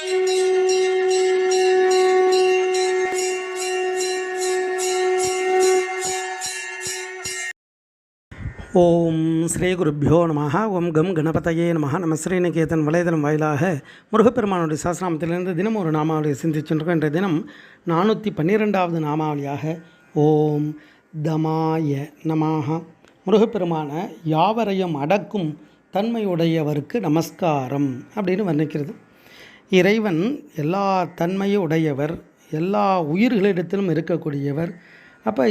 ஓம் ஸ்ரீ குருப்பியோ நம. ஓம் கம் கணபதையே நம. நம்ம ஸ்ரீநிகேதன் வலைதளம் வாயிலாக முருகப்பெருமானுடைய சாஸ்திரநாமத்திலிருந்து தினம் ஒரு நாமாவளியை சிந்திச்சுருக்கோம். இன்றைய தினம் 412வது நாமாவளியாக ஓம் தமாய நமாக. முருகப்பெருமான யாவரையும் அடக்கும் தன்மையுடையவருக்கு நமஸ்காரம் அப்படின்னு வர்ணிக்கிறது. இறைவன் எல்லா தன்மையும் உடையவர், எல்லா உயிர்களிடத்திலும் இருக்கக்கூடியவர். அப்போ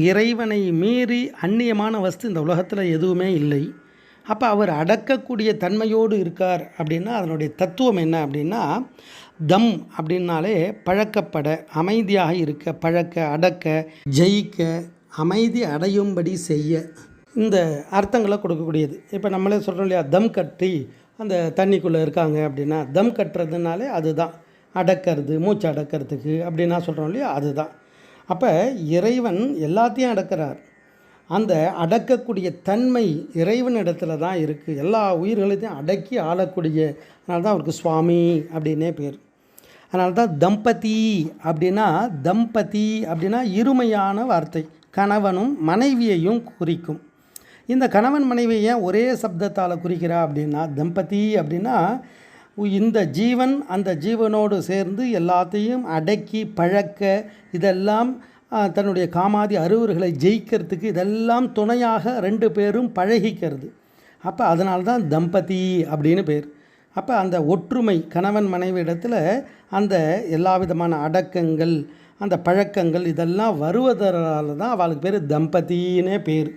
இறைவனை மீறி அந்நியமான வஸ்து இந்த உலகத்தில் எதுவுமே இல்லை. அப்போ அவர் அடக்கக்கூடிய தன்மையோடு இருக்கார் அப்படின்னா அதனுடைய தத்துவம் என்ன அப்படின்னா, தம் அப்படின்னாலே பழக்கப்பட, அமைதியாக இருக்க, பழக்க, அடக்க, ஜெயிக்க, அமைதி அடையும்படி செய்ய, இந்த அர்த்தங்களை கொடுக்கக்கூடியது. இப்போ நம்மளே சொல்கிறோம் இல்லையா, தம் கட்டி அந்த தண்ணிக்குள்ளே இருக்காங்க அப்படின்னா, தம் கட்டுறதுனாலே அதுதான் அடக்கிறது, மூச்சு அடக்கிறதுக்கு அப்படின்னா சொல்கிறோம் இல்லையா, அதுதான். அப்போ இறைவன் எல்லாத்தையும் அடக்கிறார். அந்த அடக்கக்கூடிய தன்மை இறைவனிடத்துல தான் இருக்குது. எல்லா உயிர்களையும் அடக்கி ஆளக்கூடிய, அதனால தான் அவருக்கு சுவாமி அப்படின்னே பேர். அதனால தான் தம்பதி அப்படின்னா இருமையான வார்த்தை, கணவனும் மனைவியையும் குறிக்கும். இந்த கணவன் மனைவியை ஒரே சப்தத்தால் குறிக்கிறா அப்படின்னா, தம்பதி அப்படின்னா இந்த ஜீவன் அந்த ஜீவனோடு சேர்ந்து எல்லாத்தையும் அடக்கி பழக்க, இதெல்லாம் தன்னுடைய காமாதி அருவர்களை ஜெயிக்கிறதுக்கு இதெல்லாம் துணையாக ரெண்டு பேரும் பழகிக்கிறது. அப்போ அதனால தான் தம்பதி அப்படின்னு பேர். அப்போ அந்த ஒற்றுமை கணவன் மனைவி இடத்துல அந்த எல்லா விதமான அடக்கங்கள், அந்த பழக்கங்கள் இதெல்லாம் வருவதனால தான் அவளுக்கு பேர் தம்பதினே பேர்.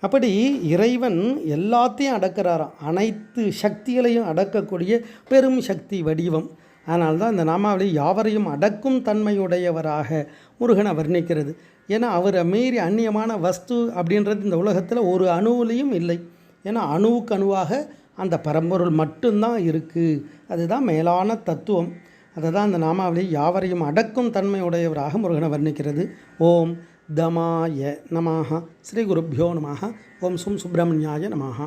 அப்படி இறைவன் எல்லாத்தையும் அடக்கிறாராம், அனைத்து சக்திகளையும் அடக்கக்கூடிய பெரும் சக்தி வடிவம். அதனால தான் இந்த நாமாவளி யாவரையும் அடக்கும் தன்மையுடையவராக முருகனை வர்ணிக்கிறது. ஏன்னா அவரை மீறி அந்நியமான வஸ்து அப்படின்றது இந்த உலகத்தில் ஒரு அணுவிலையும் இல்லை. ஏன்னா அணுவுக்கு அணுவாக அந்த பரம்பொருள் மட்டும்தான் இருக்குது. அதுதான் மேலான தத்துவம். அதை தான் அந்த நாமாவளி யாவரையும் அடக்கும் தன்மையுடையவராக முருகனை வர்ணிக்கிறது. ஓம் தமாய நமாக. ஸ்ரீ குருப்பியோ நமः. ஓம் சும் சுப்பிரமணியாய நமः.